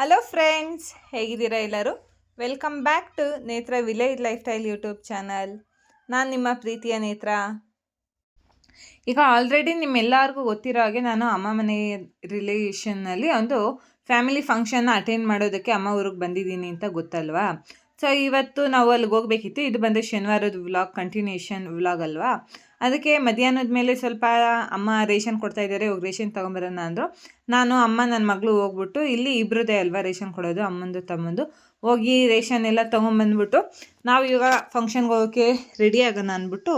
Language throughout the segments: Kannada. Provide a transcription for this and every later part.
ಹಲೋ ಫ್ರೆಂಡ್ಸ್, ಹೇಗಿದ್ದೀರಾ ಎಲ್ಲರೂ? ವೆಲ್ಕಮ್ ಬ್ಯಾಕ್ ಟು ನೇತ್ರ village life style YouTube channel. ನಾನು ನಿಮ್ಮ ಪ್ರೀತಿಯ ನೇತ್ರ. ಈಗ ಆಲ್ರೆಡಿ ನಿಮ್ಮೆಲ್ಲರಿಗೂ ಗೊತ್ತಿರೋ ಹಾಗೆ ನಾನು ಅಮ್ಮ ಮನೆ ರಿಲೇಷನ್ನಲ್ಲಿ ಒಂದು ಫ್ಯಾಮಿಲಿ ಫಂಕ್ಷನ್ನ ಅಟೆಂಡ್ ಮಾಡೋದಕ್ಕೆ ಅಮ್ಮ ಊರಿಗೆ ಬಂದಿದ್ದೀನಿ ಅಂತ ಗೊತ್ತಲ್ವಾ. ಸೊ ಇವತ್ತು ನಾವು ಅಲ್ಲಿಗೆ ಹೋಗಬೇಕಿತ್ತು. ಇದು ಬಂದು ಶನಿವಾರದ ವ್ಲಾಗ್, ಕಂಟಿನ್ಯೂಷನ್ ವ್ಲಾಗ್ ಅಲ್ವಾ. ಅದಕ್ಕೆ ಮಧ್ಯಾಹ್ನದ ಮೇಲೆ ಸ್ವಲ್ಪ ಅಮ್ಮ ರೇಷನ್ ಕೊಡ್ತಾ ಇದ್ದಾರೆ, ಹೋಗಿ ರೇಷನ್ ತೊಗೊಂಬರೋಣ ಅಂದರು. ನಾನು ಅಮ್ಮ ನನ್ನ ಮಗಳು ಹೋಗ್ಬಿಟ್ಟು, ಇಲ್ಲಿ ಇಬ್ಬರದೇ ಅಲ್ವಾ ರೇಷನ್ ಕೊಡೋದು, ಅಮ್ಮಂದು ತಮ್ಮಂದು, ಹೋಗಿ ರೇಷನ್ ಎಲ್ಲ ತೊಗೊಂಬಂದ್ಬಿಟ್ಟು ನಾವು ಇವಾಗ ಫಂಕ್ಷನ್ಗೆ ಹೋಗೋಕ್ಕೆ ರೆಡಿ ಆಗೋಣ ಅಂದ್ಬಿಟ್ಟು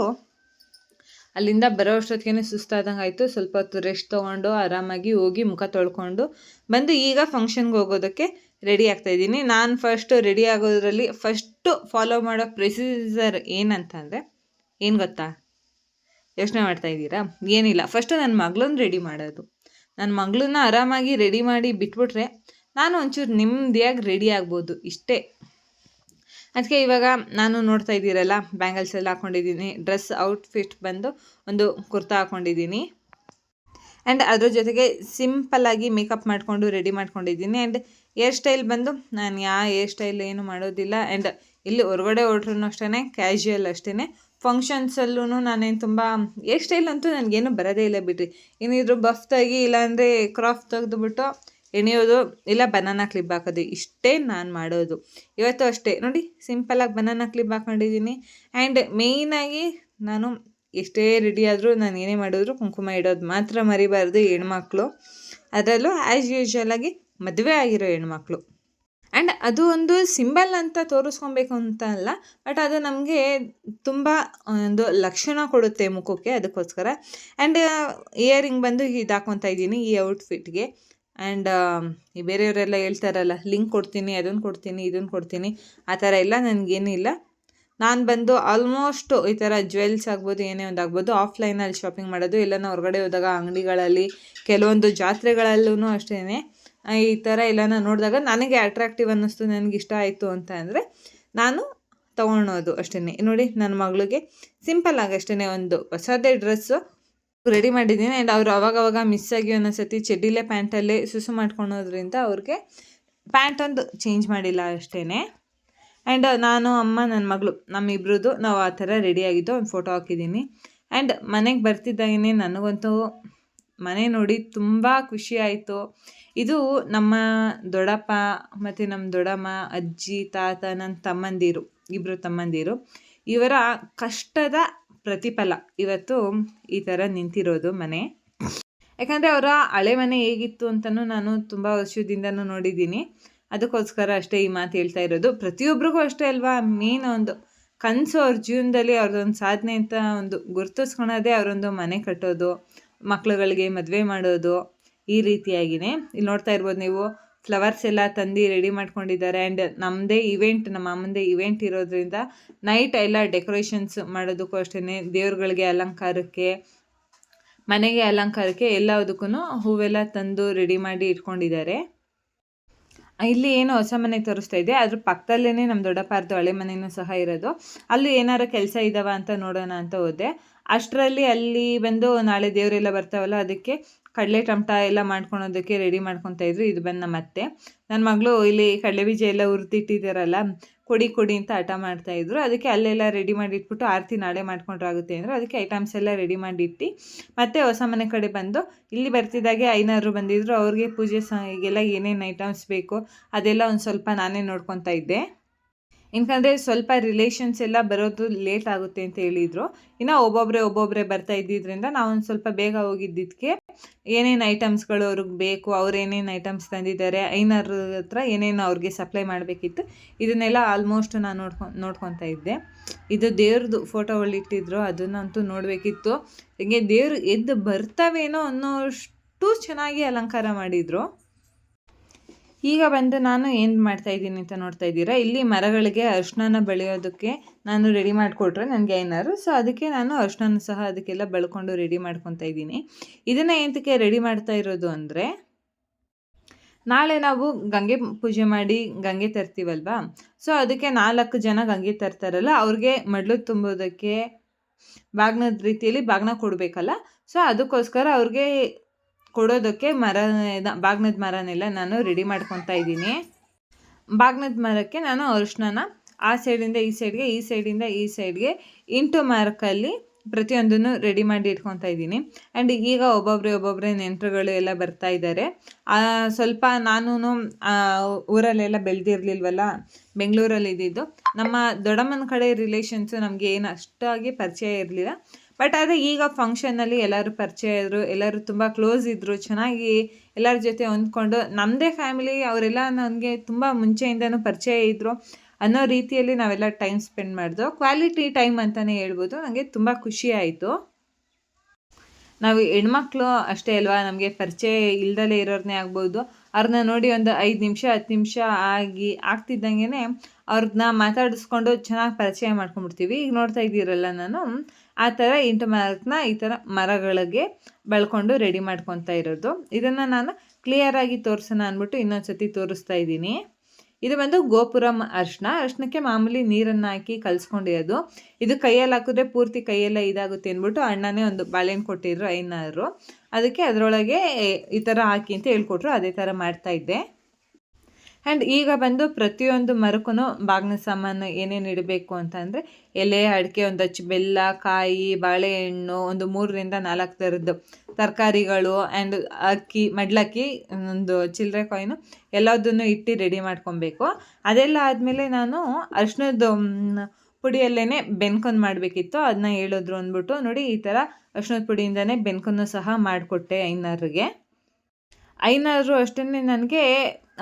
ಅಲ್ಲಿಂದ ಬರೋ ಅಷ್ಟೊತ್ತಿಗೆ ಸುಸ್ತಾದಂಗೆ ಆಯಿತು. ಸ್ವಲ್ಪ ಹೊತ್ತು ರೆಸ್ಟ್ ತೊಗೊಂಡು ಆರಾಮಾಗಿ ಹೋಗಿ ಮುಖ ತೊಳ್ಕೊಂಡು ಬಂದು ಈಗ ಫಂಕ್ಷನ್ಗೆ ಹೋಗೋದಕ್ಕೆ ರೆಡಿ ಆಗ್ತಾಯಿದ್ದೀನಿ. ನಾನು ಫಸ್ಟ್ ರೆಡಿ ಆಗೋದ್ರಲ್ಲಿ ಫಸ್ಟು ಫಾಲೋ ಮಾಡೋ ಪ್ರೊಸೀಜರ್ ಏನಂತಂದರೆ ಏನು ಗೊತ್ತಾ? ಯೋಚನೆ ಮಾಡ್ತಾಯಿದ್ದೀರಾ? ಏನಿಲ್ಲ, ಫಸ್ಟು ನನ್ನ ಮಗಳನ್ನ ರೆಡಿ ಮಾಡೋದು. ನನ್ನ ಮಗಳನ್ನ ಆರಾಮಾಗಿ ರೆಡಿ ಮಾಡಿ ಬಿಟ್ಬಿಟ್ರೆ ನಾನು ಒಂಚೂರು ನೆಮ್ಮದಿಯಾಗಿ ರೆಡಿ ಆಗ್ಬೋದು, ಇಷ್ಟೇ. ಅದಕ್ಕೆ ಇವಾಗ ನಾನು ನೋಡ್ತಾ ಇದ್ದೀರಲ್ಲ, ಬ್ಯಾಂಗಲ್ಸ್ ಎಲ್ಲ ಹಾಕ್ಕೊಂಡಿದ್ದೀನಿ. ಡ್ರೆಸ್ ಔಟ್ಫಿಟ್ ಬಂದು ಒಂದು ಕುರ್ತಾ ಹಾಕ್ಕೊಂಡಿದ್ದೀನಿ. ಆ್ಯಂಡ್ ಅದ್ರ ಜೊತೆಗೆ ಸಿಂಪಲ್ಲಾಗಿ ಮೇಕಪ್ ಮಾಡಿಕೊಂಡು ರೆಡಿ ಮಾಡ್ಕೊಂಡಿದ್ದೀನಿ. ಆ್ಯಂಡ್ ಹೇರ್ ಸ್ಟೈಲ್ ಬಂದು ನಾನು ಹೇರ್ ಸ್ಟೈಲ್ ಏನು ಮಾಡೋದಿಲ್ಲ. ಆ್ಯಂಡ್ ಇಲ್ಲಿ ಹೊರಗಡೆ ಹೊರಟ್ರೂ ಅಷ್ಟೇ ಕ್ಯಾಶುಯಲ್ ಅಷ್ಟೇ. ಫಂಕ್ಷನ್ಸಲ್ಲೂ ನಾನೇನು ತುಂಬ ಹೇರ್ ಸ್ಟೈಲ್ ಅಂತೂ ನನಗೇನು ಬರೋದೇ ಇಲ್ಲ ಬಿಡ್ರಿ. ಏನಿದ್ರು ಬಫ್ತಾಗಿ ಇಲ್ಲಾಂದರೆ ಕ್ರಾಫ್ ತೆಗೆದುಬಿಟ್ಟು ಎಣಿಯೋದು, ಇಲ್ಲ ಬನಾನಾ ಕ್ಲಿಪ್ ಹಾಕೋದು, ಇಷ್ಟೇ ನಾನು ಮಾಡೋದು. ಇವತ್ತು ಅಷ್ಟೇ ನೋಡಿ, ಸಿಂಪಲಾಗಿ ಬನಾನಾ ಕ್ಲಿಪ್ ಹಾಕ್ಕೊಂಡಿದ್ದೀನಿ. ಆ್ಯಂಡ್ ಮೇಯ್ನಾಗಿ ನಾನು ಎಷ್ಟೇ ರೆಡಿ ಆದರೂ, ನಾನು ಏನೇ ಮಾಡಿದ್ರು ಕುಂಕುಮ ಇಡೋದು ಮಾತ್ರ ಮರಿಬಾರ್ದು ಹೆಣ್ಮಕ್ಳು. ಅದರಲ್ಲೂ ಆ್ಯಸ್ ಯೂಶ್ವಲಾಗಿ ಮದುವೆ ಆಗಿರೋ ಹೆಣ್ಮಕ್ಳು. ಆ್ಯಂಡ್ ಅದು ಒಂದು ಸಿಂಬಲ್ ಅಂತ ತೋರಿಸ್ಕೊಬೇಕು ಅಂತ ಅಲ್ಲ, ಬಟ್ ಅದು ನಮಗೆ ತುಂಬ ಒಂದು ಲಕ್ಷಣ ಕೊಡುತ್ತೆ ಮುಖಕ್ಕೆ, ಅದಕ್ಕೋಸ್ಕರ. ಆ್ಯಂಡ್ ಇಯರಿಂಗ್ ಬಂದು ಇದು ಹಾಕ್ಕೊತಾ ಇದ್ದೀನಿ ಈ ಔಟ್ಫಿಟ್ಗೆ. ಆ್ಯಂಡ್ ಈ ಬೇರೆಯವರೆಲ್ಲ ಹೇಳ್ತಾರಲ್ಲ, ಲಿಂಕ್ ಕೊಡ್ತೀನಿ, ಅದನ್ನು ಕೊಡ್ತೀನಿ, ಇದನ್ನು ಕೊಡ್ತೀನಿ, ಆ ಥರ ಎಲ್ಲ ನನಗೇನಿಲ್ಲ. ನಾನು ಬಂದು ಆಲ್ಮೋಸ್ಟು ಈ ಥರ ಜ್ಯುವೆಲ್ಸ್ ಆಗ್ಬೋದು, ಏನೇ ಒಂದು ಆಗ್ಬೋದು, ಆಫ್ಲೈನಲ್ಲಿ ಶಾಪಿಂಗ್ ಮಾಡೋದು. ಎಲ್ಲನೂ ಹೊರಗಡೆ ಹೋದಾಗ ಅಂಗಡಿಗಳಲ್ಲಿ, ಕೆಲವೊಂದು ಜಾತ್ರೆಗಳಲ್ಲೂ ಅಷ್ಟೇ ಈ ಥರ ಎಲ್ಲನ ನೋಡಿದಾಗ ನನಗೆ ಅಟ್ರಾಕ್ಟಿವ್ ಅನ್ನಿಸ್ತು, ನನಗಿಷ್ಟ ಆಯಿತು ಅಂತ ಅಂದರೆ ನಾನು ತೊಗೊಳೋದು ಅಷ್ಟೇ. ನೋಡಿ, ನನ್ನ ಮಗಳಿಗೆ ಸಿಂಪಲ್ಲಾಗಿ ಅಷ್ಟೇ ಒಂದು ಹೊಸದೇ ಡ್ರೆಸ್ಸು ರೆಡಿ ಮಾಡಿದ್ದೀನಿ. ಆ್ಯಂಡ್ ಅವರು ಅವಾಗವಾಗ ಮಿಸ್ಸಾಗಿ ಒಂದೊಂದ್ಸತಿ ಚಡ್ಡಿಲೇ ಪ್ಯಾಂಟಲ್ಲೇ ಸುಸು ಮಾಡ್ಕೊಳೋದ್ರಿಂದ ಅವ್ರಿಗೆ ಪ್ಯಾಂಟ್ ಒಂದು ಚೇಂಜ್ ಮಾಡಿಲ್ಲ ಅಷ್ಟೇ. ಆ್ಯಂಡ್ ನಾನು, ಅಮ್ಮ, ನನ್ನ ಮಗಳು, ನಮ್ಮಿಬ್ರದ್ದು ನಾವು ಆ ಥರ ರೆಡಿಯಾಗಿದ್ದು ಒಂದು ಫೋಟೋ ಹಾಕಿದ್ದೀನಿ. ಆ್ಯಂಡ್ ಮನೆಗೆ ಬರ್ತಿದ್ದಾಗೇ ನನಗಂತೂ ಮನೆ ನೋಡಿ ತುಂಬ ಖುಷಿ ಆಯಿತು. ಇದು ನಮ್ಮ ದೊಡ್ಡಪ್ಪ ಮತ್ತು ನಮ್ಮ ದೊಡ್ಡಮ್ಮ, ಅಜ್ಜಿ, ತಾತ, ನನ್ನ ತಮ್ಮಂದಿರು, ಇಬ್ಬರು ತಮ್ಮಂದಿರು, ಇವರ ಕಷ್ಟದ ಪ್ರತಿಫಲ ಇವತ್ತು ಈ ಥರ ನಿಂತಿರೋದು ಮನೆ. ಯಾಕಂದರೆ ಅವರ ಹಳೆ ಮನೆ ಹೇಗಿತ್ತು ಅಂತಲೂ ನಾನು ತುಂಬ ವರ್ಷದಿಂದನೂ ನೋಡಿದ್ದೀನಿ. ಅದಕ್ಕೋಸ್ಕರ ಅಷ್ಟೇ ಈ ಮಾತು ಹೇಳ್ತಾ ಇರೋದು. ಪ್ರತಿಯೊಬ್ಬರಿಗೂ ಅಷ್ಟೇ ಅಲ್ವಾ, ಮೇನ್ ಒಂದು ಕನಸು ಅವ್ರ ಜೀವನದಲ್ಲಿ, ಅವ್ರದ್ದೊಂದು ಸಾಧನೆ ಅಂತ ಒಂದು ಗುರುತಿಸ್ಕೊಳೋದೇ ಅವರೊಂದು ಮನೆ ಕಟ್ಟೋದು, ಮಕ್ಳುಗಳಿಗೆ ಮದುವೆ ಮಾಡೋದು, ಈ ರೀತಿಯಾಗಿಯೇ. ಇಲ್ಲಿ ನೋಡ್ತಾ ಇರ್ಬೋದು ನೀವು, ಫ್ಲವರ್ಸ್ ಎಲ್ಲ ತಂದು ರೆಡಿ ಮಾಡ್ಕೊಂಡಿದ್ದಾರೆ. ಆ್ಯಂಡ್ ನಮ್ಮದೇ ಇವೆಂಟ್, ನಮ್ಮ ಅಮ್ಮಂದೇ ಇವೆಂಟ್ ಇರೋದ್ರಿಂದ ನೈಟ್ ಎಲ್ಲ ಡೆಕೋರೇಷನ್ಸ್ ಮಾಡೋದಕ್ಕೂ ಅಷ್ಟೇ, ದೇವ್ರುಗಳಿಗೆ ಅಲಂಕಾರಕ್ಕೆ, ಮನೆಗೆ ಅಲಂಕಾರಕ್ಕೆ ಎಲ್ಲದಕ್ಕೂ ಹೂವೆಲ್ಲ ತಂದು ರೆಡಿ ಮಾಡಿ ಇಟ್ಕೊಂಡಿದ್ದಾರೆ. ಇಲ್ಲಿ ಏನು ಹೊಸ ಮನೆ ತೋರಿಸ್ತಾ ಇದೆ, ಅದ್ರ ಪಕ್ಕದಲ್ಲೇ ನಮ್ಮ ದೊಡ್ಡಪ್ಪಾರ್ದು ಹಳೆ ಮನೆಯೂ ಸಹ ಇರೋದು. ಅಲ್ಲಿ ಏನಾರು ಕೆಲಸ ಇದ್ದಾವ ಅಂತ ನೋಡೋಣ ಅಂತ ಹೋದೆ. ಅಷ್ಟರಲ್ಲಿ ಅಲ್ಲಿ ಬಂದು ನಾಳೆ ದೇವರೆಲ್ಲ ಬರ್ತಾವಲ್ಲ, ಅದಕ್ಕೆ ಕಡಲೆ ಟಮಟ ಎಲ್ಲ ಮಾಡ್ಕೊಳೋದಕ್ಕೆ ರೆಡಿ ಮಾಡ್ಕೊತಾ ಇದ್ರು. ಇದು ಬಂದು ನಮ್ಮ ಅತ್ತೆ. ನನ್ನ ಮಗಳು ಇಲ್ಲಿ ಕಡಲೆ ಬೀಜ ಎಲ್ಲ ಹುರಿದಿಟ್ಟಿದ್ದಾರಲ್ಲ, ಕೊಡಿ ಅಂತ ಹಠ ಮಾಡ್ತಾಯಿದ್ರು. ಅದಕ್ಕೆ ಅಲ್ಲೆಲ್ಲ ರೆಡಿ ಮಾಡಿ ಇಟ್ಬಿಟ್ಟು ಆರತಿ ನಾಳೆ ಮಾಡ್ಕೊಂಡ್ರಾಗುತ್ತೆ ಅಂದರು. ಅದಕ್ಕೆ ಐಟಮ್ಸ್ ಎಲ್ಲ ರೆಡಿ ಮಾಡಿಟ್ಟು ಮತ್ತೆ ಹೊಸ ಮನೆ ಕಡೆ ಬಂದು ಇಲ್ಲಿ ಬರ್ತಿದ್ದಾಗೆ ಐನರು ಬಂದಿದ್ದರು. ಅವ್ರಿಗೆ ಪೂಜೆ ಈಗೆಲ್ಲ ಏನೇನು ಐಟಮ್ಸ್ ಬೇಕು ಅದೆಲ್ಲ ಒಂದು ಸ್ವಲ್ಪ ನಾನೇ ನೋಡ್ಕೊತಾ ಇದ್ದೆ. ಯಾಕಂದರೆ ಸ್ವಲ್ಪ ರಿಲೇಷನ್ಸ್ ಎಲ್ಲ ಬರೋದು ಲೇಟ್ ಆಗುತ್ತೆ ಅಂತ ಹೇಳಿದರು. ಇನ್ನು ಒಬ್ಬೊಬ್ಬರೇ ಬರ್ತಾ ಇದ್ದಿದ್ದರಿಂದ ನಾವೊಂದು ಸ್ವಲ್ಪ ಬೇಗ ಹೋಗಿದ್ದಕ್ಕೆ ಏನೇನು ಐಟಮ್ಸ್ಗಳು ಅವ್ರಿಗೆ ಬೇಕು, ಅವ್ರು ಏನೇನು ಐಟಮ್ಸ್ ತಂದಿದ್ದಾರೆ, ಐನರ್ ಹತ್ರ ಏನೇನು ಅವ್ರಿಗೆ ಸಪ್ಲೈ ಮಾಡಬೇಕಿತ್ತು, ಇದನ್ನೆಲ್ಲ ಆಲ್ಮೋಸ್ಟ್ ನಾನು ನೋಡ್ಕೊತಾ ಇದ್ದೆ. ಇದು ದೇವ್ರದ್ದು ಫೋಟೋಗಳಿಟ್ಟಿದ್ರು, ಅದನ್ನಂತೂ ನೋಡಬೇಕಿತ್ತು. ಹೀಗೆ ದೇವ್ರು ಎದ್ದು ಬರ್ತಾವೇನೋ ಅನ್ನೋಷ್ಟು ಚೆನ್ನಾಗಿ ಅಲಂಕಾರ ಮಾಡಿದರು. ಈಗ ಬಂದು ನಾನು ಏನು ಮಾಡ್ತಾಯಿದ್ದೀನಿ ಅಂತ ನೋಡ್ತಾ ಇದ್ದೀರಾ, ಇಲ್ಲಿ ಮರಗಳಿಗೆ ಅರಿಶಿನ ಬೆಳೆಯೋದಕ್ಕೆ ನಾನು ರೆಡಿ ಮಾಡಿಕೊಟ್ರೆ ನನಗೆ ಏನಾರು, ಸೊ ಅದಕ್ಕೆ ನಾನು ಅರಿಶಿನ ಸಹ ಅದಕ್ಕೆಲ್ಲ ಬೆಳ್ಕೊಂಡು ರೆಡಿ ಮಾಡ್ಕೊತಾ ಇದ್ದೀನಿ. ಇದನ್ನು ಏನಕ್ಕೆ ರೆಡಿ ಮಾಡ್ತಾ ಇರೋದು ಅಂದರೆ, ನಾಳೆ ನಾವು ಗಂಗೆ ಪೂಜೆ ಮಾಡಿ ಗಂಗೆ ತರ್ತೀವಲ್ವಾ, ಸೊ ಅದಕ್ಕೆ 4 ಜನ ಗಂಗೆ ತರ್ತಾರಲ್ಲ, ಅವ್ರಿಗೆ ಮಡ್ಲು ತುಂಬೋದಕ್ಕೆ ಬಾಗ್ನದ ರೀತಿಯಲ್ಲಿ ಬಾಗ್ನ ಕೊಡಬೇಕಲ್ಲ, ಸೊ ಅದಕ್ಕೋಸ್ಕರ ಅವ್ರಿಗೆ ಕೊಡೋದಕ್ಕೆ ಬಾಗ್ನದ ಮರನೆಲ್ಲ ನಾನು ರೆಡಿ ಮಾಡ್ಕೊತಾ ಇದ್ದೀನಿ. ಬಾಗ್ನದ ಮರಕ್ಕೆ ನಾನು ಅರಿಶಿನ ಆ ಸೈಡಿಂದ ಈ ಸೈಡ್ಗೆ, ಈ ಸೈಡಿಂದ ಈ ಸೈಡ್ಗೆ ಇಂಟು ಮಾರ್ಕಲ್ಲಿ ಪ್ರತಿಯೊಂದನ್ನು ರೆಡಿ ಮಾಡಿ ಇಟ್ಕೊತಾ ಇದ್ದೀನಿ. ಆ್ಯಂಡ್ ಈಗ ಒಬ್ಬೊಬ್ಬರೇ ನೆಂಟರುಗಳು ಎಲ್ಲ ಬರ್ತಾ ಇದ್ದಾರೆ. ಸ್ವಲ್ಪ ನಾನು ಊರಲ್ಲೆಲ್ಲ ಬೆಳೆದಿರ್ಲಿಲ್ವಲ್ಲ, ಬೆಂಗಳೂರಲ್ಲಿ ಇದ್ದಿದ್ದು. ನಮ್ಮ ದೊಡ್ಡಮ್ಮನ ಕಡೆ ರಿಲೇಷನ್ಸು ನಮಗೆ ಏನು ಅಷ್ಟಾಗಿ ಪರಿಚಯ ಇರಲಿಲ್ಲ. ಬಟ್ ಆದರೆ ಈಗ ಫಂಕ್ಷನ್ನಲ್ಲಿ ಎಲ್ಲರೂ ಪರಿಚಯ ಇದ್ದರು, ಎಲ್ಲರೂ ತುಂಬ ಕ್ಲೋಸ್ ಇದ್ದರು, ಚೆನ್ನಾಗಿ ಎಲ್ಲರ ಜೊತೆ ಹೊಂದ್ಕೊಂಡು ನಮ್ಮದೇ ಫ್ಯಾಮಿಲಿ ಅವರೆಲ್ಲ ನನಗೆ ತುಂಬ ಮುಂಚೆಯಿಂದನೂ ಪರಿಚಯ ಇದ್ದರು ಅನ್ನೋ ರೀತಿಯಲ್ಲಿ ನಾವೆಲ್ಲ ಟೈಮ್ ಸ್ಪೆಂಡ್ ಮಾಡಿದ್ವು. ಕ್ವಾಲಿಟಿ ಟೈಮ್ ಅಂತಲೇ ಹೇಳ್ಬೋದು. ನನಗೆ ತುಂಬ ಖುಷಿ ಆಯಿತು. ನಾವು ಹೆಣ್ಮಕ್ಳು ಅಷ್ಟೇ ಅಲ್ವಾ, ನಮಗೆ ಪರಿಚಯ ಇಲ್ದಲೇ ಇರೋರನ್ನೇ ಆಗ್ಬೋದು, ಅವ್ರನ್ನ ನೋಡಿ ಒಂದು 5 ನಿಮಿಷ 10 ನಿಮಿಷ ಆಗ್ತಿದ್ದಂಗೆ ಅವ್ರನ್ನ ಮಾತಾಡಿಸ್ಕೊಂಡು ಚೆನ್ನಾಗಿ ಪರಿಚಯ ಮಾಡ್ಕೊಂಡ್ಬಿಡ್ತೀವಿ. ಈಗ ನೋಡ್ತಾ ಇದ್ದೀರಲ್ಲ, ನಾನು ಆ ಥರ ಇಂಟು ಮಾರ್ಕ್ನ ಈ ಥರ ಮರಗಳಿಗೆ ಬೆಳ್ಕೊಂಡು ರೆಡಿ ಮಾಡ್ಕೊತಾ ಇರೋದು. ಇದನ್ನು ನಾನು ಕ್ಲಿಯರಾಗಿ ತೋರಿಸೋಣ ಅಂದ್ಬಿಟ್ಟು ಇನ್ನೊಂದು ಸತಿ ತೋರಿಸ್ತಾ ಇದ್ದೀನಿ. ಇದು ಬಂದು ಗೋಪುರಂ ಅರಿಶಿನಕ್ಕೆ ಮಾಮೂಲಿ ನೀರನ್ನು ಹಾಕಿ ಕಲಿಸ್ಕೊಂಡಿರೋದು. ಇದು ಕೈಯಲ್ಲಿ ಹಾಕಿದ್ರೆ ಪೂರ್ತಿ ಕೈಯೆಲ್ಲ ಇದಾಗುತ್ತೆ ಅಂದ್ಬಿಟ್ಟು ಅಣ್ಣನೇ ಒಂದು ಬಾಳೆಹಣ್ಣು ಕೊಟ್ಟಿದ್ರು ಐನವರು. ಅದಕ್ಕೆ ಅದರೊಳಗೆ ಈ ಥರ ಹಾಕಿ ಅಂತ ಹೇಳ್ಕೊಟ್ರು, ಅದೇ ಥರ ಮಾಡ್ತಾಯಿದ್ದೆ. ಆ್ಯಂಡ್ ಈಗ ಬಂದು ಪ್ರತಿಯೊಂದು ಮರಕ್ಕೂ ಬಾಗಿನ ಸಾಮಾನು ಏನೇನು ಇಡಬೇಕು ಅಂತಂದರೆ ಎಲೆ, ಅಡಿಕೆ, ಒಂದು ಹಚ್ಚು ಬೆಲ್ಲ, ಕಾಯಿ, ಬಾಳೆಹಣ್ಣು, ಒಂದು 3ರಿಂದ 4 ಥರದ್ದು ತರಕಾರಿಗಳು, ಆ್ಯಂಡ್ ಅಕ್ಕಿ, ಮಡ್ಲಕ್ಕಿ, ಒಂದು ಚಿಲ್ಲರೆ ಕಾಯಿನು ಎಲ್ಲದನ್ನು ಇಟ್ಟು ರೆಡಿ ಮಾಡ್ಕೊಬೇಕು. ಅದೆಲ್ಲ ಆದಮೇಲೆ ನಾನು ಅರಿಶಿನದ ಪುಡಿಯಲ್ಲೇ ಬೆನ್ಕೊಂಡು ಮಾಡಬೇಕಿತ್ತು. ಅದನ್ನ ಹೇಳಿದ್ರು ಅಂದ್ಬಿಟ್ಟು ನೋಡಿ, ಈ ಥರ ಅರಿಶಿನದ ಪುಡಿಯಿಂದನೇ ಬೆನ್ಕೊಂಡು ಸಹ ಮಾಡಿಕೊಟ್ಟೆ ಐನವ್ರಿಗೆ. ಐನವರು ಅಷ್ಟೇ ನನಗೆ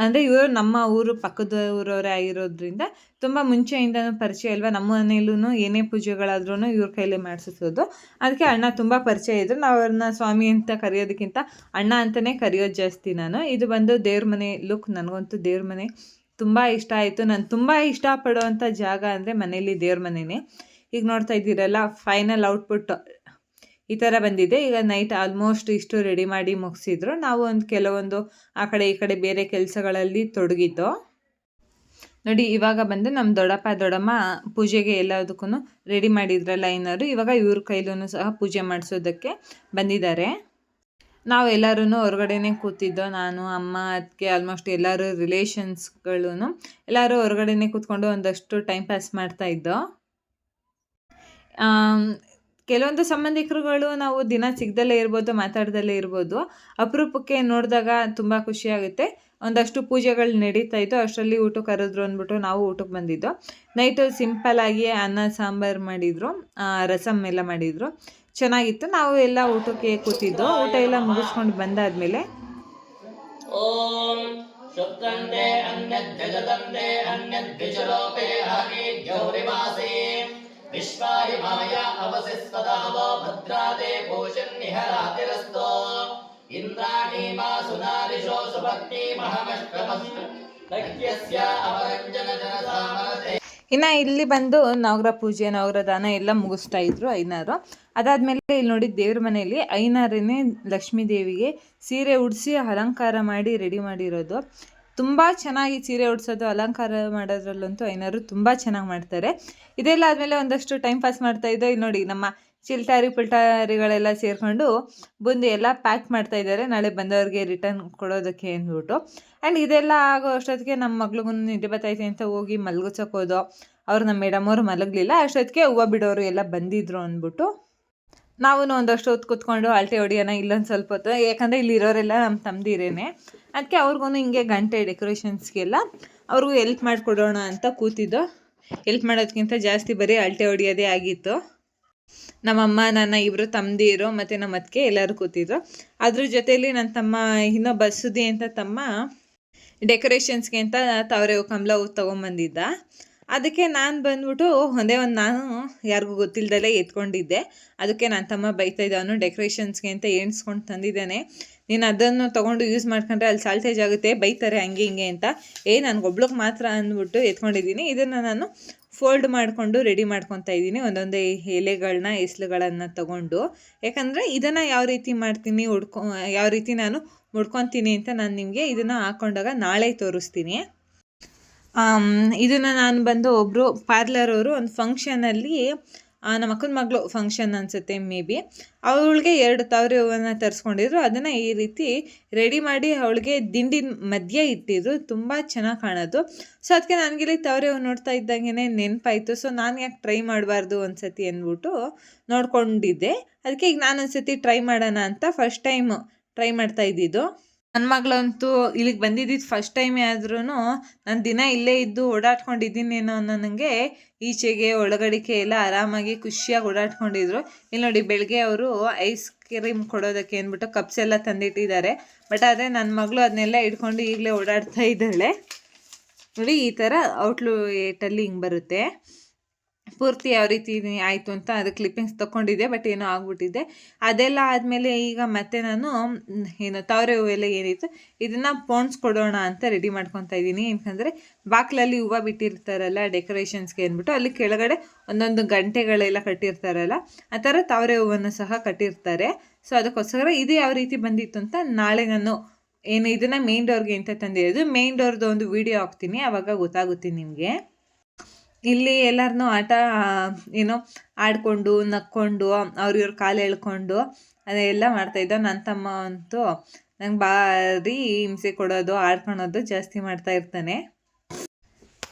ಅಂದರೆ ಇವರು ನಮ್ಮ ಊರು ಪಕ್ಕದ ಊರವರೇ ಆಗಿರೋದ್ರಿಂದ ತುಂಬ ಮುಂಚೆಯಿಂದನೂ ಪರಿಚಯ ಅಲ್ವಾ. ನಮ್ಮ ಮನೆಯಲ್ಲೂ ಏನೇ ಪೂಜೆಗಳಾದ್ರೂ ಇವ್ರ ಕೈಲೇ ಮಾಡಿಸೋದು. ಅದಕ್ಕೆ ಅಣ್ಣ ತುಂಬ ಪರಿಚಯ ಇದ್ದರು. ನಾವು ಅವ್ರನ್ನ ಸ್ವಾಮಿ ಅಂತ ಕರೆಯೋದಕ್ಕಿಂತ ಅಣ್ಣ ಅಂತಲೇ ಕರೆಯೋದು ಜಾಸ್ತಿ ನಾನು. ಇದು ಬಂದು ದೇವ್ರ ಮನೆ ಲುಕ್. ನನಗಂತೂ ದೇವ್ರ ಮನೆ ತುಂಬ ಇಷ್ಟ ಆಯಿತು. ನಾನು ತುಂಬ ಇಷ್ಟಪಡುವಂಥ ಜಾಗ ಅಂದರೆ ಮನೇಲಿ ದೇವ್ರ ಮನೆಯೇ. ಈಗ ನೋಡ್ತಾ ಇದ್ದೀರಲ್ಲ, ಫೈನಲ್ ಔಟ್ಪುಟ್ ಈ ಥರ ಬಂದಿದೆ. ಈಗ ನೈಟ್ ಆಲ್ಮೋಸ್ಟ್ ಇಷ್ಟು ರೆಡಿ ಮಾಡಿ ಮುಗಿಸಿದ್ರು. ನಾವು ಕೆಲವೊಂದು ಆ ಕಡೆ ಈ ಕಡೆ ಬೇರೆ ಕೆಲಸಗಳಲ್ಲಿ ತೊಡಗಿದ್ದು. ನೋಡಿ, ಇವಾಗ ಬಂದು ನಮ್ಮ ದೊಡ್ಡಪ್ಪ ದೊಡ್ಡಮ್ಮ ಪೂಜೆಗೆ ಎಲ್ಲದಕ್ಕೂ ರೆಡಿ ಮಾಡಿದ್ರಲ್ಲ ಐನವರು. ಇವಾಗ ಇವ್ರ ಕೈಲೂ ಸಹ ಪೂಜೆ ಮಾಡಿಸೋದಕ್ಕೆ ಬಂದಿದ್ದಾರೆ. ನಾವು ಎಲ್ಲರೂ ಹೊರಗಡೆನೇ ಕೂತಿದ್ದೋ. ನಾನು, ಅಮ್ಮ, ಅದಕ್ಕೆ ಆಲ್ಮೋಸ್ಟ್ ಎಲ್ಲರೂ ರಿಲೇಷನ್ಸ್ಗಳೂ ಎಲ್ಲರೂ ಹೊರಗಡೆನೇ ಕೂತ್ಕೊಂಡು ಒಂದಷ್ಟು ಟೈಮ್ ಪಾಸ್ ಮಾಡ್ತಾಯಿದ್ದೋ. ಕೆಲವೊಂದು ಸಂಬಂಧಿಕರುಗಳು ನಾವು ದಿನ ಸಿಗ್ದಲ್ಲೇ ಇರ್ಬೋದು, ಮಾತಾಡ್ದಲ್ಲೇ ಇರ್ಬೋದು. ಅಪರೂಪಕ್ಕೆ ನೋಡಿದಾಗ ತುಂಬ ಖುಷಿಯಾಗುತ್ತೆ. ಒಂದಷ್ಟು ಪೂಜೆಗಳು ನಡೀತಾ ಇತ್ತು, ಅಷ್ಟರಲ್ಲಿ ಊಟಕ್ಕೆ ಕರೆದ್ರು ಅಂದ್ಬಿಟ್ಟು ನಾವು ಊಟಕ್ಕೆ ಬಂದಿದ್ದು. ನೈಟು ಸಿಂಪಲ್ಲಾಗಿ ಅನ್ನ ಸಾಂಬಾರು ಮಾಡಿದರು, ರಸಮ್ ಎಲ್ಲ ಮಾಡಿದರು, ಚೆನ್ನಾಗಿತ್ತು. ನಾವು ಎಲ್ಲ ಊಟಕ್ಕೆ ಕೂತಿದ್ದು. ಊಟ ಎಲ್ಲ ಮುಗಿಸ್ಕೊಂಡು ಬಂದಾದಮೇಲೆ विश्वाहि माया अवसिस्वदावो भद्रादे भूषन्निहरातिरस्तो इन्द्राणी मा सुनारिशो सुभक्ति महमष्टमस्तु लक्ष्यस्य अवरञ्जन जनसामरते. ಇನ್ನು ಇಲ್ಲಿ ಬಂದು ನವಗ್ರಹ ಪೂಜೆ, ನವಗ್ರಹ ದಾನ ಎಲ್ಲ ಮುಗಿಸ್ತಾ ಇದ್ರು ಐನವರು. ಅದಾದಮೇಲೆ ಇಲ್ಲಿ ನೋಡಿ, ದೇವ್ರ ಮನೆಯಲ್ಲಿ ಐನರೇ ಲಕ್ಷ್ಮೀ ದೇವಿಗೆ ಸೀರೆ ಉಡಿಸಿ ಅಲಂಕಾರ ಮಾಡಿ ರೆಡಿ ಮಾಡಿರೋದು. ತುಂಬ ಚೆನ್ನಾಗಿ ಸೀರೆ ಉಡಿಸೋದು, ಅಲಂಕಾರ ಮಾಡೋದ್ರಲ್ಲಂತೂ ಐನವರು ತುಂಬ ಚೆನ್ನಾಗಿ ಮಾಡ್ತಾರೆ. ಇದೆಲ್ಲ ಆದಮೇಲೆ ಒಂದಷ್ಟು ಟೈಮ್ ಪಾಸ್ ಮಾಡ್ತಾಯಿದ್ದೆ. ಇಲ್ಲಿ ನೋಡಿ, ನಮ್ಮ ಚಿಲ್ಟಾರಿ ಪಿಲ್ಟಾರಿಗಳೆಲ್ಲ ಸೇರಿಕೊಂಡು ಬುಂದಿ ಎಲ್ಲ ಪ್ಯಾಕ್ ಮಾಡ್ತಾಯಿದ್ದಾರೆ, ನಾಳೆ ಬಂದವ್ರಿಗೆ ರಿಟರ್ನ್ ಕೊಡೋದಕ್ಕೆ ಅಂದ್ಬಿಟ್ಟು. ಆ್ಯಂಡ್ ಇದೆಲ್ಲ ಆಗೋ ಅಷ್ಟೊತ್ತಿಗೆ ನಮ್ಮ ಮಗಳಿಗೂ ನಿದ್ದೆ ಬರ್ತೈತೆ ಅಂತ ಹೋಗಿ ಮಲಗಿಸೋಕೋದು. ಅವ್ರು ನಮ್ಮ ಮೇಡಮ್ ಅವರು ಮಲಗಲಿಲ್ಲ. ಅಷ್ಟೊತ್ತಿಗೆ ಹೂವು ಬಿಡೋರು ಎಲ್ಲ ಬಂದಿದ್ರು ಅಂದ್ಬಿಟ್ಟು ನಾವು ಒಂದಷ್ಟು ಹೊತ್ತು ಕೂತ್ಕೊಂಡು ಅಳತೆ ಹೊಡಿಯೋಣ ಇಲ್ಲೊಂದು ಸ್ವಲ್ಪ ಹೊತ್ತು. ಯಾಕಂದರೆ ಇಲ್ಲಿರೋರೆಲ್ಲ ನಮ್ಮ ತಮ್ಮದಿರೇನೆ. ಅದಕ್ಕೆ ಅವ್ರಿಗೂ ಹಿಂಗೆ ಗಂಟೆ ಡೆಕೋರೇಷನ್ಸ್ಗೆಲ್ಲ ಅವ್ರಿಗೂ ಹೆಲ್ಪ್ ಮಾಡಿಕೊಡೋಣ ಅಂತ ಕೂತಿದ್ದೋ. ಹೆಲ್ಪ್ ಮಾಡೋದಕ್ಕಿಂತ ಜಾಸ್ತಿ ಬರೀ ಅಳತೆ ಹೊಡಿಯೋದೇ ಆಗಿತ್ತು. ನಮ್ಮಮ್ಮ, ನನ್ನ ಇಬ್ಬರು ತಮ್ಮದಿರು ಮತ್ತು ನಮ್ಮ ಅತ್ತಿಗೆ ಎಲ್ಲರೂ ಕೂತಿದ್ರು. ಅದ್ರ ಜೊತೆಯಲ್ಲಿ ನನ್ನ ತಮ್ಮ ಇನ್ನೊಬ್ಬ ಸುದ್ದಿ ಅಂತ ತಮ್ಮ ಡೆಕೋರೇಷನ್ಸ್ಗೆ ಅಂತ ತಾವರೆ ಕಮಲ ಹೂ ತೊಗೊಂಬಂದಿದ್ದ. ಅದಕ್ಕೆ ನಾನು ಬಂದ್ಬಿಟ್ಟು ಒಂದೇ ಒಂದು ನಾನು ಯಾರಿಗೂ ಗೊತ್ತಿಲ್ಲದಲ್ಲೇ ಎತ್ಕೊಂಡಿದ್ದೆ. ಅದಕ್ಕೆ ನನ್ನ ತಮ್ಮ ಬೈತಾ ಇದ್ದವನು, ಡೆಕೋರೇಷನ್ಸ್ಗೆ ಅಂತ ಎಣಿಸ್ಕೊಂಡು ತಂದಿದ್ದಾನೆ, ನೀನು ಅದನ್ನು ತೊಗೊಂಡು ಯೂಸ್ ಮಾಡ್ಕೊಂಡ್ರೆ ಅಲ್ಲಿ ಸಾಲ್ಟೇಜ್ ಆಗುತ್ತೆ, ಬೈತಾರೆ ಹಂಗೆ ಹಿಂಗೆ ಅಂತ. ನನಗೊಬ್ಳಿಗೆ ಮಾತ್ರ ಅಂದ್ಬಿಟ್ಟು ಎತ್ಕೊಂಡಿದ್ದೀನಿ. ಇದನ್ನು ನಾನು ಫೋಲ್ಡ್ ಮಾಡಿಕೊಂಡು ರೆಡಿ ಮಾಡ್ಕೊತಾ ಇದ್ದೀನಿ, ಒಂದೊಂದೇ ಎಲೆಗಳನ್ನ ಎಸ್ಲುಗಳನ್ನು ತೊಗೊಂಡು. ಯಾಕಂದರೆ ಇದನ್ನು ಯಾವ ರೀತಿ ಮಾಡ್ತೀನಿ, ಯಾವ ರೀತಿ ನಾನು ಮುಡ್ಕೊತೀನಿ ಅಂತ ನಾನು ನಿಮಗೆ ಇದನ್ನು ಹಾಕ್ಕೊಂಡಾಗ ನಾಳೆ ತೋರಿಸ್ತೀನಿ. ಇದನ್ನು ನಾನು ಬಂದು ಒಬ್ಬರು ಪಾರ್ಲರವರು ಒಂದು ಫಂಕ್ಷನಲ್ಲಿ ನಮ್ಮ ಅಕ್ಕನ ಮಗಳು ಫಂಕ್ಷನ್ ಅನಿಸುತ್ತೆ ಮೇ ಬಿ. ಅವಳಿಗೆ 2 ತಾವರೆ ಹೂವನ್ನು ತರಿಸ್ಕೊಂಡಿದ್ರು. ಅದನ್ನು ಈ ರೀತಿ ರೆಡಿ ಮಾಡಿ ಅವಳಿಗೆ ದಿಂಡಿನ ಮಧ್ಯೆ ಇಟ್ಟಿದ್ರು. ತುಂಬ ಚೆನ್ನಾಗಿ ಕಾಣೋದು. ಸೊ ಅದಕ್ಕೆ ನನಗಿಲ್ಲಿ ತಾವರೆ ಹೂವು ನೋಡ್ತಾ ಇದ್ದಂಗೆ ನೆನಪಾಯಿತು. ಸೊ ನಾನು ಯಾಕೆ ಟ್ರೈ ಮಾಡಬಾರ್ದು ಒಂದ್ಸತಿ ಅಂದ್ಬಿಟ್ಟು ನೋಡ್ಕೊಂಡಿದ್ದೆ. ಅದಕ್ಕೆ ಈಗ ನಾನು ಒಂದ್ಸತಿ ಟ್ರೈ ಮಾಡೋಣ ಅಂತ ಫಸ್ಟ್ ಟೈಮ್ ಟ್ರೈ ಮಾಡ್ತಾ ಇದ್ದಿದ್ದು. ನನ್ನ ಮಗಳಂತೂ ಇಲ್ಲಿಗೆ ಬಂದಿದ್ದು ಫಸ್ಟ್ ಟೈಮೇ ಆದ್ರೂ ನಾನು ದಿನ ಇಲ್ಲೇ ಇದ್ದು ಓಡಾಡ್ಕೊಂಡಿದ್ದೀನೇನೋ ನನಗೆ ಈಚೆಗೆ ಒಳಗಡಿಕೆ ಎಲ್ಲ ಆರಾಮಾಗಿ ಖುಷಿಯಾಗಿ ಓಡಾಡ್ಕೊಂಡಿದ್ರು. ಇಲ್ಲಿ ನೋಡಿ ಬೆಳಗ್ಗೆ ಅವರು ಐಸ್ ಕ್ರೀಮ್ ಕೊಡೋದಕ್ಕೆ ಅಂದ್ಬಿಟ್ಟು ಕಪ್ಸ್ ಎಲ್ಲ ತಂದಿಟ್ಟಿದ್ದಾರೆ. ಬಟ್ ಆದರೆ ನನ್ನ ಮಗಳು ಅದನ್ನೆಲ್ಲ ಇಟ್ಕೊಂಡು ಈಗಲೇ ಓಡಾಡ್ತಾ ಇದ್ದಾಳೆ. ನೋಡಿ ಈ ಥರ ಔಟ್ಲು ಏಟಲ್ಲಿ ಹಿಂಗೆ ಬರುತ್ತೆ. ಪೂರ್ತಿ ಯಾವ ರೀತಿ ಆಯಿತು ಅಂತ ಅದು ಕ್ಲಿಪ್ಪಿಂಗ್ಸ್ ತೊಗೊಂಡಿದ್ದೆ, ಬಟ್ ಏನೋ ಆಗ್ಬಿಟ್ಟಿದೆ. ಅದೆಲ್ಲ ಆದಮೇಲೆ ಈಗ ಮತ್ತೆ ನಾನು ಏನು ತಾವರೆ ಹೂವೆಲ್ಲ ಏನಿತ್ತು ಇದನ್ನು ಪೋಣಿಸ್ಕೊಡೋಣ ಅಂತ ರೆಡಿ ಮಾಡ್ಕೊತಾ ಇದ್ದೀನಿ. ಯಾಕಂದರೆ ಬಾಕ್ಲಲ್ಲಿ ಹೂವು ಬಿಟ್ಟಿರ್ತಾರಲ್ಲ ಡೆಕೋರೇಷನ್ಸ್ಗೆ ಅಂದ್ಬಿಟ್ಟು ಅಲ್ಲಿ ಕೆಳಗಡೆ ಒಂದೊಂದು ಗಂಟೆಗಳೆಲ್ಲ ಕಟ್ಟಿರ್ತಾರಲ್ಲ, ಆ ಥರ ತಾವರೆ ಹೂವನ್ನು ಸಹ ಕಟ್ಟಿರ್ತಾರೆ. ಸೊ ಅದಕ್ಕೋಸ್ಕರ ಇದು ಯಾವ ರೀತಿ ಬಂದಿತ್ತು ಅಂತ ನಾಳೆ ನಾನು ಏನು ಇದನ್ನು ಮೇನ್ ಡೋರ್ಗೆ ಅಂತ ತಂದಿರೋದು. ಮೇನ್ ಡೋರ್ದು ಒಂದು ವಿಡಿಯೋ ಹಾಕ್ತೀನಿ, ಆವಾಗ ಗೊತ್ತಾಗುತ್ತೆ ನಿಮಗೆ. ಇಲ್ಲಿ ಎಲ್ಲರನ್ನೂ ಏನೋ ಆಡಿಕೊಂಡು ನಕ್ಕೊಂಡು ಅವ್ರಿವ್ರ ಕಾಲು ಎಳ್ಕೊಂಡು ಅದೆಲ್ಲ ಮಾಡ್ತಾಯಿದ್ದ. ನನ್ನ ತಮ್ಮ ಅಂತೂ ನಂಗೆ ಭಾರಿ ಹಿಂಸೆ ಕೊಡೋದು ಆಡ್ಕೊಳೋದು ಜಾಸ್ತಿ ಮಾಡ್ತಾ ಇರ್ತಾನೆ.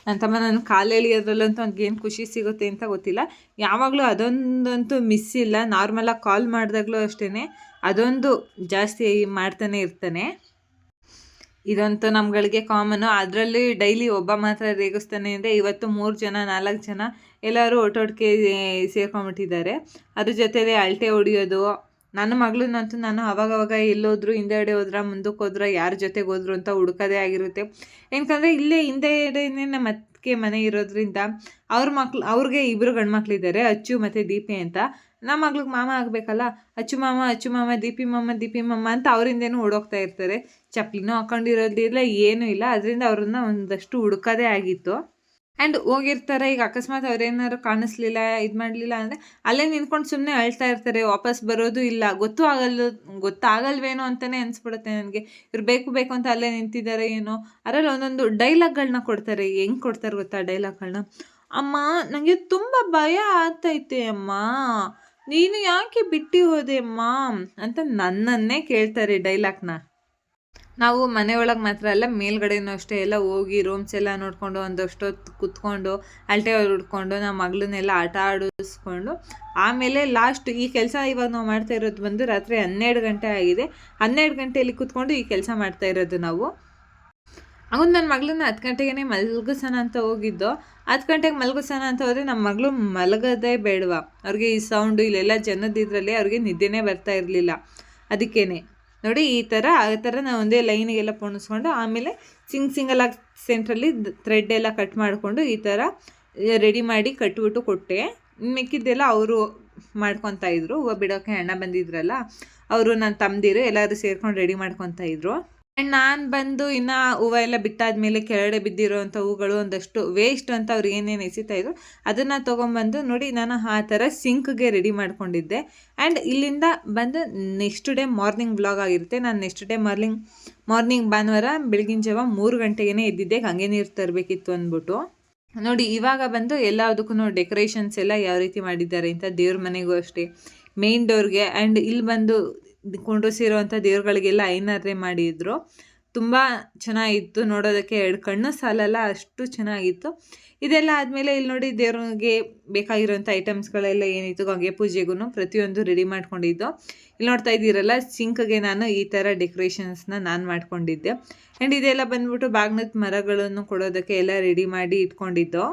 ನನ್ನ ತಮ್ಮ ನನ್ನ ಕಾಲು ಎಳಿಯೋದ್ರಲ್ಲಂತೂ ಅವ್ನಿಗೇನು ಖುಷಿ ಸಿಗುತ್ತೆ ಅಂತ ಗೊತ್ತಿಲ್ಲ. ಯಾವಾಗಲೂ ಅದೊಂದಂತೂ ಮಿಸ್ ಇಲ್ಲ. ನಾರ್ಮಲಾಗಿ ಕಾಲ್ ಮಾಡಿದಾಗಲೂ ಅಷ್ಟೇ ಅದೊಂದು ಜಾಸ್ತಿ ಮಾಡ್ತಾನೆ ಇರ್ತಾನೆ. ಇದಂತೂ ನಮ್ಗಳಿಗೆ ಕಾಮನ್ನು. ಅದರಲ್ಲಿ ಡೈಲಿ ಒಬ್ಬ ಮಾತ್ರ ರೇಗಿಸ್ತಾನೆ ಅಂದರೆ ಇವತ್ತು 3 ಜನ 4 ಜನ ಎಲ್ಲರೂ ಒಟ್ಟೊಟ್ಟಿಗೆ ಸೇರ್ಕೊಂಡ್ಬಿಟ್ಟಿದ್ದಾರೆ. ಅದ್ರ ಜೊತೆಲೆ ಅಳತೆ ಹೊಡಿಯೋದು. ನನ್ನ ಮಗಳನ್ನಂತೂ ನಾನು ಅವಾಗವಾಗ ಎಲ್ಲೋದ್ರು ಹಿಂದೆಗಡೆ ಹೋದ್ರ ಮುಂದಕ್ಕೆ ಹೋದ್ರ ಯಾರ ಜೊತೆಗೆ ಹೋದ್ರು ಅಂತ ಹುಡ್ಕೋದೇ ಆಗಿರುತ್ತೆ. ಏನಕ್ಕಂದರೆ ಇಲ್ಲೇ ಹಿಂದೆಗಡೆನೇ ನಮ್ಮ ಅತ್ತಿಗೆ ಮನೆ ಇರೋದ್ರಿಂದ ಅವ್ರಿಗೆ 2 ಗಂಡು ಮಕ್ಕಳಿದ್ದಾರೆ, ಅಚ್ಚು ಮತ್ತು ದೀಪಿ ಅಂತ. ನಮ್ಮ ಮಗ್ಳಿಗೆ ಮಾಮ ಆಗಬೇಕಲ್ಲ, ಅಚ್ಚು ಮಾಮ ದೀಪಿ ಮಾಮ ಅಂತ ಅವರಿಂದೇನೂ ಓಡೋಗ್ತಾ ಇರ್ತಾರೆ. ಚಪ್ಪಲಿನೂ ಹಾಕೊಂಡಿರೋದಿಲ್ಲ, ಏನೂ ಇಲ್ಲ. ಅದರಿಂದ ಅವ್ರನ್ನ ಒಂದಷ್ಟು ಹುಡ್ಕೋದೇ ಆಗಿತ್ತು. ಆ್ಯಂಡ್ ಹೋಗಿರ್ತಾರೆ. ಈಗ ಅಕಸ್ಮಾತ್ ಅವ್ರೇನಾದ್ರು ಕಾಣಿಸ್ಲಿಲ್ಲ, ಇದು ಮಾಡಲಿಲ್ಲ ಅಂದರೆ ಅಲ್ಲೇ ನಿಂತ್ಕೊಂಡು ಸುಮ್ಮನೆ ಅಳ್ತಾ ಇರ್ತಾರೆ. ವಾಪಸ್ ಬರೋದು ಇಲ್ಲ. ಗೊತ್ತಾಗಲ್ವೇನೋ ಅಂತಲೇ ಅನಿಸ್ಬಿಡುತ್ತೆ ನನಗೆ. ಇವ್ರು ಬೇಕು ಅಂತ ಅಲ್ಲೇ ನಿಂತಿದ್ದಾರೆ ಏನೋ. ಅದರಲ್ಲಿ ಒಂದೊಂದು ಡೈಲಾಗ್ಗಳನ್ನ ಕೊಡ್ತಾರೆ. ಹೆಂಗೆ ಕೊಡ್ತಾರೆ ಗೊತ್ತಾ ಡೈಲಾಗ್ಗಳನ್ನ? ಅಮ್ಮ ನನಗೆ ತುಂಬ ಭಯ ಆಗ್ತೈತೆ ಅಮ್ಮ, ನೀನು ಯಾಕೆ ಬಿಟ್ಟು ಹೋದೆ ಅಮ್ಮ ಅಂತ ನನ್ನನ್ನೇ ಕೇಳ್ತಾರೆ ಡೈಲಾಗ್ನ. ನಾವು ಮನೆಯೊಳಗೆ ಮಾತ್ರ ಅಲ್ಲ, ಮೇಲ್ಗಡೆನೂ ಅಷ್ಟೇ ಎಲ್ಲ ಹೋಗಿ ರೂಮ್ಸ್ ಎಲ್ಲ ನೋಡಿಕೊಂಡು ಒಂದಷ್ಟೊತ್ತು ಕುತ್ಕೊಂಡು ಅಳತೆ ಹೊಡ್ಕೊಂಡು ನಮ್ಮ ಮಗಳನ್ನೆಲ್ಲ ಆಟ ಆಡಿಸ್ಕೊಂಡು ಆಮೇಲೆ ಲಾಸ್ಟ್ ಈ ಕೆಲಸ ಇವಾಗ ನಾವು ಮಾಡ್ತಾ ಇರೋದು ಬಂದು ರಾತ್ರಿ 12 ಗಂಟೆ ಆಗಿದೆ. 12 ಗಂಟೆಯಲ್ಲಿ ಕುತ್ಕೊಂಡು ಈ ಕೆಲಸ ಮಾಡ್ತಾ ಇರೋದು ನಾವು. ಅವನು ನನ್ನ ಮಗಳನ್ನ 10 ಗಂಟೆಗೆ ಮಲಗಿಸೋಣ ಅಂತ ಹೋಗಿದ್ದು. 10 ಗಂಟೆಗೆ ಮಲಗಿಸೋಣ ಅಂತ ಹೋದರೆ ನಮ್ಮ ಮಗಳು ಮಲಗೋದೇ ಬೇಡವಾ. ಅವ್ರಿಗೆ ಈ ಸೌಂಡು ಇಲ್ಲೆಲ್ಲ ಜನದಿದ್ರಲ್ಲಿ ಅವ್ರಿಗೆ ನಿದ್ದೆನೇ ಬರ್ತಾ ಇರಲಿಲ್ಲ. ಅದಕ್ಕೇನೆ ನೋಡಿ ಆ ಥರ ನಾವು ಒಂದೇ ಲೈನಿಗೆಲ್ಲ ಪೋಣಿಸ್ಕೊಂಡು ಆಮೇಲೆ ಸಿಂಗಲಾಗಿ ಸೆಂಟ್ರಲ್ಲಿ ಥ್ರೆಡ್ ಎಲ್ಲ ಕಟ್ ಮಾಡಿಕೊಂಡು ಈ ಥರ ರೆಡಿ ಮಾಡಿ ಕಟ್ಬಿಟ್ಟು ಕೊಟ್ಟೆ. ಮಿಕ್ಕಿದ್ದೆಲ್ಲ ಅವರು ಮಾಡ್ಕೊತಾ ಇದ್ರು. ಹೂವು ಬಿಡೋಕ್ಕೆ ಅಣ್ಣ ಬಂದಿದ್ರಲ್ಲ, ಅವರು ನನ್ನ ತಮ್ಮದಿರು ಎಲ್ಲರೂ ಸೇರ್ಕೊಂಡು ರೆಡಿ ಮಾಡ್ಕೊತಾ ಇದ್ರು. ಆ್ಯಂಡ್ ನಾನು ಬಂದು ಇನ್ನು ಹೂವು ಎಲ್ಲ ಬಿಟ್ಟಾದ್ಮೇಲೆ ಕೆಳಗಡೆ ಬಿದ್ದಿರೋವಂಥ ಹೂಗಳು ಒಂದಷ್ಟು ವೇಸ್ಟ್ ಅಂತ ಅವ್ರು ಏನೇನು ಎಸಿತಾಯಿದ್ರು ಅದನ್ನು ತೊಗೊಂಬಂದು ನೋಡಿ ನಾನು ಆ ಥರ ಸಿಂಕ್ಗೆ ರೆಡಿ ಮಾಡ್ಕೊಂಡಿದ್ದೆ. ಆ್ಯಂಡ್ ಇಲ್ಲಿಂದ ಬಂದು ನೆಕ್ಸ್ಟ್ ಡೇ ಮಾರ್ನಿಂಗ್ ವ್ಲಾಗ್ ಆಗಿರುತ್ತೆ. ನಾನು ನೆಕ್ಸ್ಟ್ ಡೇ ಮಾರ್ನಿಂಗ್ ಭಾನುವಾರ ಬೆಳಗಿನ ಜಾವ 3 ಗಂಟೆಗೇ ಎದ್ದಿದ್ದೆ, ಗಂಗೆ ನೀರು ತರಬೇಕಿತ್ತು ಅಂದ್ಬಿಟ್ಟು. ನೋಡಿ ಇವಾಗ ಬಂದು ಎಲ್ಲದಕ್ಕೂ ಡೆಕೋರೇಷನ್ಸ್ ಎಲ್ಲ ಯಾವ ರೀತಿ ಮಾಡಿದ್ದಾರೆ ಅಂತ ದೇವ್ರ ಮನೆಗೂ ಅಷ್ಟೇ, ಮೇನ್ ಡೋರ್ಗೆ ಆ್ಯಂಡ್ ಇಲ್ಲಿ ಬಂದು ಕೊಂಡ್ರಿಸಿರೋವಂಥ ದೇವ್ರುಗಳಿಗೆಲ್ಲ ಐನಾರೇ ಮಾಡಿದ್ರು. ತುಂಬ ಚೆನ್ನಾಗಿತ್ತು ನೋಡೋದಕ್ಕೆ. 2 ಕಣ್ಣು ಸಾಲಲ್ಲ, ಅಷ್ಟು ಚೆನ್ನಾಗಿತ್ತು. ಇದೆಲ್ಲ ಆದಮೇಲೆ ಇಲ್ಲಿ ನೋಡಿ ದೇವ್ರಿಗೆ ಬೇಕಾಗಿರೋಂಥ ಐಟಮ್ಸ್ಗಳೆಲ್ಲ ಏನಿತ್ತು ಗಂಗೆ ಪೂಜೆಗೂ ಪ್ರತಿಯೊಂದು ರೆಡಿ ಮಾಡ್ಕೊಂಡಿದ್ದು. ಇಲ್ಲಿ ನೋಡ್ತಾ ಇದ್ದೀರಲ್ಲ ಸಿಂಕ್ಗೆ ನಾನು ಈ ಥರ ಡೆಕೋರೇಷನ್ಸ್ನ ನಾನು ಮಾಡ್ಕೊಂಡಿದ್ದೆ. ಆ್ಯಂಡ್ ಇದೆಲ್ಲ ಬಂದ್ಬಿಟ್ಟು ಬಾಗ್ನದ ಮರಗಳನ್ನು ಕೊಡೋದಕ್ಕೆ ಎಲ್ಲ ರೆಡಿ ಮಾಡಿ ಇಟ್ಕೊಂಡಿದ್ದು.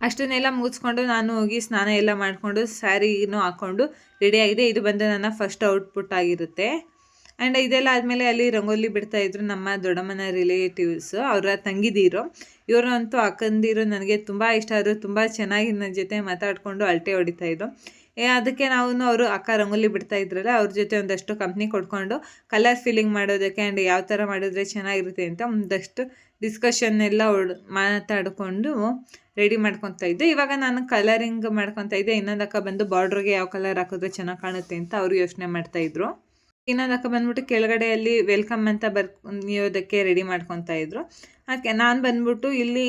ಅಷ್ಟನ್ನೆಲ್ಲ ಮುಗಿಸ್ಕೊಂಡು ನಾನು ಹೋಗಿ ಸ್ನಾನ ಎಲ್ಲ ಮಾಡಿಕೊಂಡು ಸ್ಯಾರಿನೂ ಹಾಕ್ಕೊಂಡು ರೆಡಿಯಾಗಿದೆ. ಇದು ಬಂದು ನನ್ನ ಫಸ್ಟ್ ಔಟ್ಪುಟ್ ಆಗಿರುತ್ತೆ. ಆ್ಯಂಡ್ ಇದೆಲ್ಲ ಆದಮೇಲೆ ಅಲ್ಲಿ ರಂಗೋಲಿ ಬಿಡ್ತಾಯಿದ್ರು ನಮ್ಮ ದೊಡ್ಡಮ್ಮನ ರಿಲೇಟಿವ್ಸ್, ಅವರ ತಂಗಿದೀರು. ಇವರು ಅಂತೂ ಅಕ್ಕಂದಿರು ನನಗೆ ತುಂಬ ಇಷ್ಟ ಆದರು. ತುಂಬ ಚೆನ್ನಾಗಿ ನನ್ನ ಜೊತೆ ಮಾತಾಡಿಕೊಂಡು ಅಳತೆ ಹೊಡಿತಾಯಿದ್ರು. ಅದಕ್ಕೆ ಅವರು ಅಕ್ಕ ರಂಗೋಲಿ ಬಿಡ್ತಾ ಇದ್ರಲ್ಲ ಅವ್ರ ಜೊತೆ ಒಂದಷ್ಟು ಕಂಪ್ನಿ ಕೊಡ್ಕೊಂಡು ಕಲರ್ ಫಿಲ್ಲಿಂಗ್ ಮಾಡೋದಕ್ಕೆ ಆ್ಯಂಡ್ ಯಾವ ಥರ ಮಾಡಿದ್ರೆ ಚೆನ್ನಾಗಿರುತ್ತೆ ಅಂತ ಒಂದಷ್ಟು ಡಿಸ್ಕಷನ್ ಎಲ್ಲ ಮಾತಾಡಿಕೊಂಡು ರೆಡಿ ಮಾಡ್ಕೊತಾ ಇದ್ದೆ. ಇವಾಗ ನಾನು ಕಲರಿಂಗ್ ಮಾಡ್ಕೊತಾ ಇದ್ದೆ. ಇನ್ನೊಂದು ಅಕ್ಕ ಬಂದು ಬಾರ್ಡ್ರಿಗೆ ಯಾವ ಕಲರ್ ಹಾಕಿದ್ರೆ ಚೆನ್ನಾಗಿ ಕಾಣುತ್ತೆ ಅಂತ ಅವರು ಯೋಚನೆ ಮಾಡ್ತಾಯಿದ್ರು. ಇನ್ನೊಂದಕ್ಕ ಬಂದ್ಬಿಟ್ಟು ಕೆಳಗಡೆಯಲ್ಲಿ ವೆಲ್ಕಮ್ ಅಂತ ಬರೆಯೋದಕ್ಕೆ ರೆಡಿ ಮಾಡ್ಕೊತಾ ಇದ್ರು. ಅದಕ್ಕೆ ನಾನು ಬಂದ್ಬಿಟ್ಟು ಇಲ್ಲಿ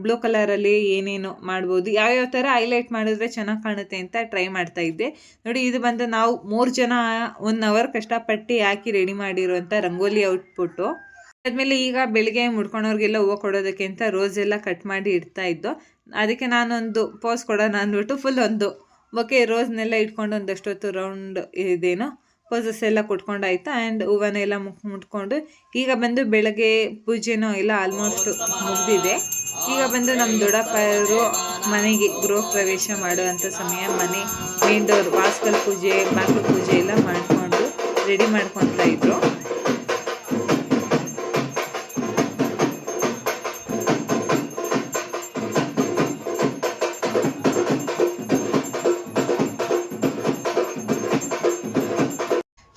ಬ್ಲೂ ಕಲರಲ್ಲಿ ಏನೇನು ಮಾಡ್ಬೋದು, ಯಾವ್ಯಾವ ಥರ ಹೈಲೈಟ್ ಮಾಡಿದ್ರೆ ಚೆನ್ನಾಗಿ ಕಾಣುತ್ತೆ ಅಂತ ಟ್ರೈ ಮಾಡ್ತಾ ಇದ್ದೆ. ನೋಡಿ, ಇದು ಬಂದು ನಾವು 3 ಜನ 1 ಅವರ್ ಕಷ್ಟಪಟ್ಟು ಹಾಕಿ ರೆಡಿ ಮಾಡಿರುವಂಥ ರಂಗೋಲಿ ಔಟ್ಪುಟ್ಟು. ಆದಮೇಲೆ ಈಗ ಬೆಳಿಗ್ಗೆ ಮುಡ್ಕೊಳೋರಿಗೆಲ್ಲ ಹೂವು ಕೊಡೋದಕ್ಕೆ ಅಂತ ರೋಸ್ ಎಲ್ಲ ಕಟ್ ಮಾಡಿ ಇಡ್ತಾ ಇದ್ದು. ಅದಕ್ಕೆ ನಾನೊಂದು ಪೋಸ್ ಕೊಡೋಣ ಅಂದ್ಬಿಟ್ಟು ಫುಲ್ ಒಂದು ಬೊಕ್ಕೆ ರೋಸ್ನೆಲ್ಲ ಇಟ್ಕೊಂಡು ಒಂದಷ್ಟೊತ್ತು ರೌಂಡ್ ಇದೇನೋ ಪೋಸಸ್ ಎಲ್ಲ ಕೊಟ್ಕೊಂಡಾಯ್ತು. ಆ್ಯಂಡ್ ಹೂವನ್ನೆಲ್ಲ ಮುಟ್ಕೊಂಡು ಈಗ ಬಂದು ಬೆಳಗ್ಗೆ ಪೂಜೆನೂ ಎಲ್ಲ ಆಲ್ಮೋಸ್ಟ್ ಮುಗಿದಿದೆ. ಈಗ ಬಂದು ನಮ್ಮ ದೊಡ್ಡಪ್ಪರು ಮನೆಗೆ ಗೃಹ ಪ್ರವೇಶ ಮಾಡುವಂಥ ಸಮಯ. ಮನೆ ಮೇನ್ ಡೋರ್ ವಾಸ್ಕಲ್ ಪೂಜೆ, ಬಾಗಿಲು ಪೂಜೆ ಎಲ್ಲ ಮಾಡಿಕೊಂಡು ರೆಡಿ ಮಾಡ್ಕೊತಾ ಇದ್ರು.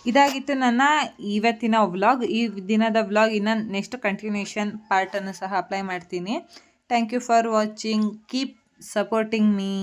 ಇದಾಗಿತ್ತು ನನ್ನ ಇವತ್ತಿನ ವ್ಲಾಗ್. ಈ ದಿನದ ವ್ಲಾಗ್ ಇನ್ನು ನೆಕ್ಸ್ಟ್ ಕಂಟಿನ್ಯೂಷನ್ ಪಾರ್ಟನ್ನು ಸಹ ಅಪ್ಲೈ ಮಾಡ್ತೀನಿ. Thank you for watching. Keep supporting me.